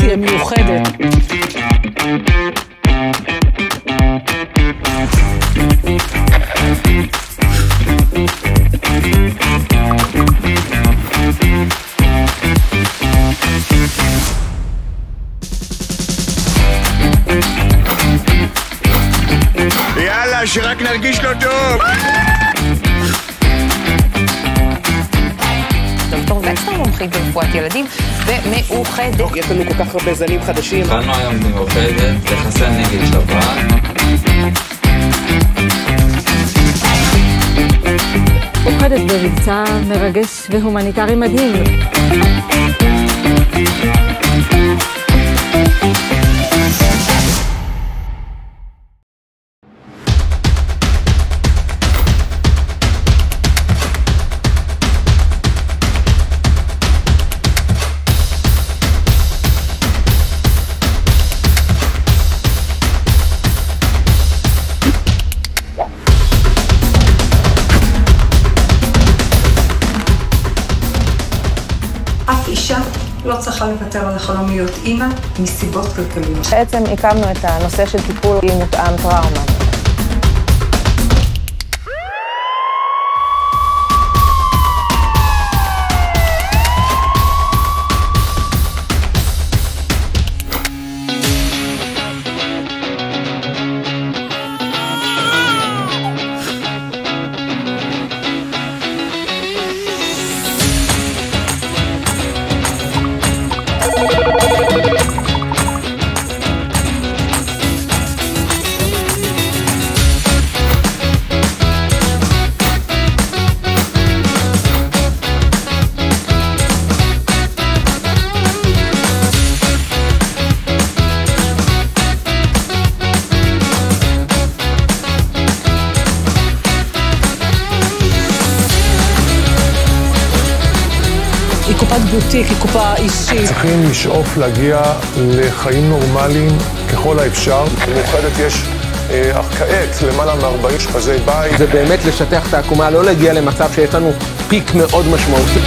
תהיה מיוחדת. יאללה, שרק נרגיש לו טוב! דוקטור וקסטר מומחית ברפואת ילדים ומאוחדת. יש לנו כל כך הרבה זנים חדשים. התחלנו היום במאוחדת לחסן נגד שפעת. מאוחדת במבצע מרגש והומניטרי מדהים. אף אישה לא צריכה לוותר על החלום להיות אימא מסיבות כלכליות. בעצם הקמנו את הנושא של טיפול מותאם טראומה. היא קופת בוטיק, היא קופה אישית. צריכים לשאוף להגיע לחיים נורמליים ככל האפשר. במאוחדת יש כעת למעלה מ-40 אשפזי בית. זה באמת לשטח את העקומה, לא להגיע למצב שיש לנו פיק מאוד משמעותי.